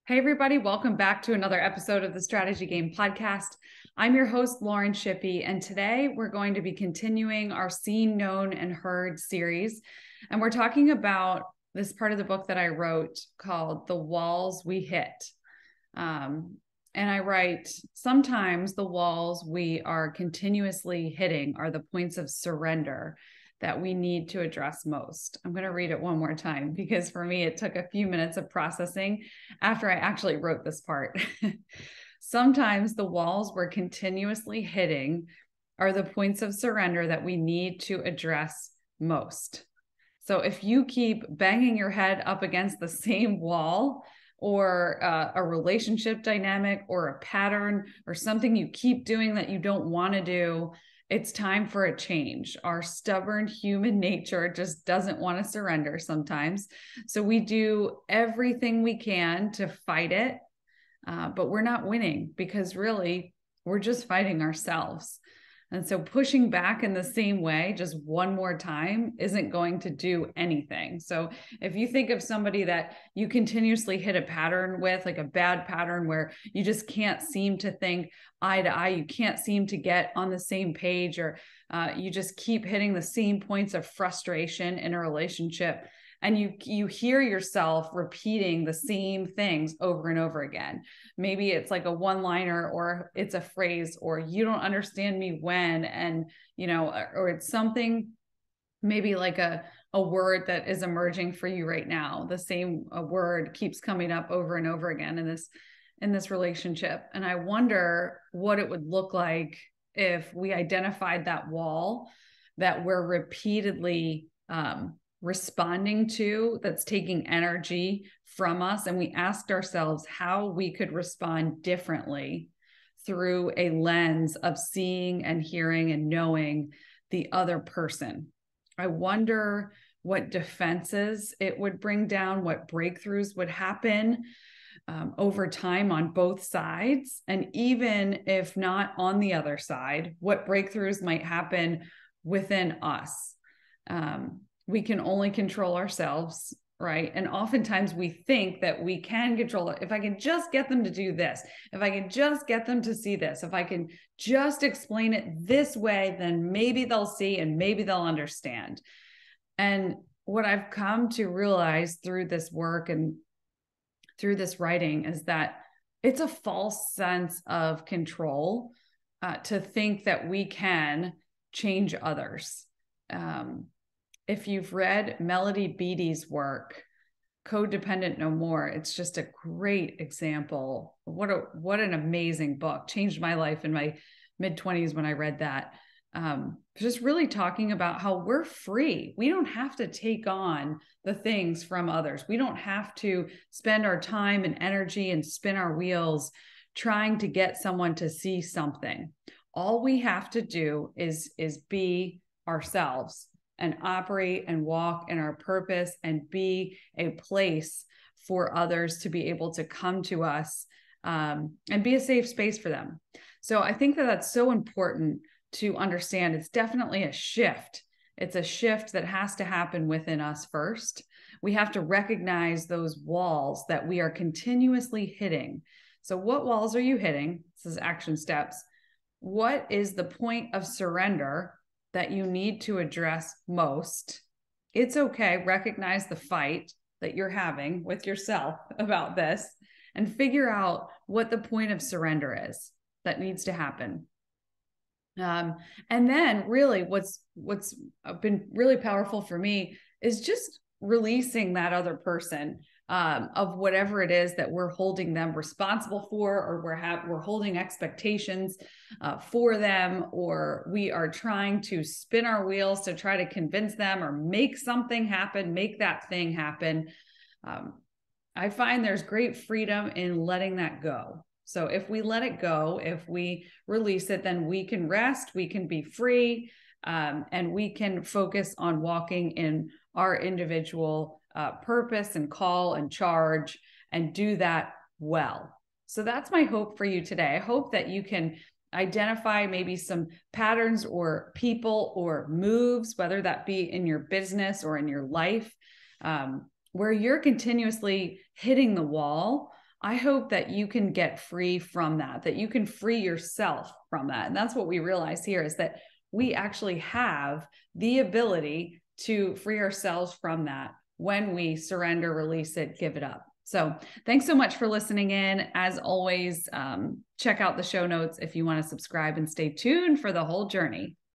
Hey, everybody, welcome back to another episode of the Strategy Game Podcast. I'm your host, Lauren Shippey, and today we're going to be continuing our Seen, Known, and Heard series. And we're talking about this part of the book that I wrote called The Walls We Hit. And I write, sometimes the walls we are continuously hitting are the points of surrender that we need to address most. I'm going to read it one more time because for me, it took a few minutes of processing after I actually wrote this part. Sometimes the walls we're continuously hitting are the points of surrender that we need to address most. So if you keep banging your head up against the same wall, or a relationship dynamic, or a pattern, or something you keep doing that you don't want to do, it's time for a change. Our stubborn human nature just doesn't want to surrender sometimes. So we do everything we can to fight it, but we're not winning because really we're just fighting ourselves. And so pushing back in the same way, just one more time, isn't going to do anything. So if you think of somebody that you continuously hit a pattern with, like a bad pattern where you just can't seem to think eye to eye, you can't seem to get on the same page, or you just keep hitting the same points of frustration in a relationship, and you hear yourself repeating the same things over and over again. Maybe it's like a one-liner, or it's a phrase, or you don't understand me when, and or it's something maybe like a word that is emerging for you right now. The same word keeps coming up over and over again in this relationship. And I wonder what it would look like if we identified that wall that we're repeatedly responding to, that's taking energy from us, and we asked ourselves how we could respond differently through a lens of seeing and hearing and knowing the other person. I wonder what defenses it would bring down, what breakthroughs would happen over time on both sides. And even if not on the other side, what breakthroughs might happen within us. We can only control ourselves, right? And oftentimes we think that we can control it. If I can just get them to do this, if I can just get them to see this, if I can just explain it this way, then maybe they'll see and maybe they'll understand. And what I've come to realize through this work and through this writing is that it's a false sense of control to think that we can change others. If you've read Melody Beattie's work, Codependent No More, it's just a great example. What an amazing book. Changed my life in my mid-20s when I read that. Just really talking about how we're free. We don't have to take on the things from others. We don't have to spend our time and energy and spin our wheels trying to get someone to see something. All we have to do is be ourselves and operate and walk in our purpose and be a place for others to be able to come to us and be a safe space for them. So I think that that's so important to understand. It's definitely a shift. It's a shift that has to happen within us first. We have to recognize those walls that we are continuously hitting. So what walls are you hitting? This is action steps. What is the point of surrender that you need to address most? It's okay. Recognize the fight that you're having with yourself about this and figure out what the point of surrender is that needs to happen. And then really what's been really powerful for me is just releasing that other person of whatever it is that we're holding them responsible for, or we're holding expectations for them, or we are trying to spin our wheels to try to convince them or make something happen, make that thing happen. I find there's great freedom in letting that go. So if we let it go, if we release it, then we can rest, we can be free, and we can focus on walking in our individual purpose and call and charge, and do that well. So that's my hope for you today. I hope that you can identify maybe some patterns or people or moves, whether that be in your business or in your life, where you're continuously hitting the wall I hope that you can get free from that you can free yourself from that. And that's what we realize here, is that we actually have the ability to free ourselves from that when we surrender, release it, give it up. So thanks so much for listening in. As always, check out the show notes if you want to subscribe and stay tuned for the whole journey.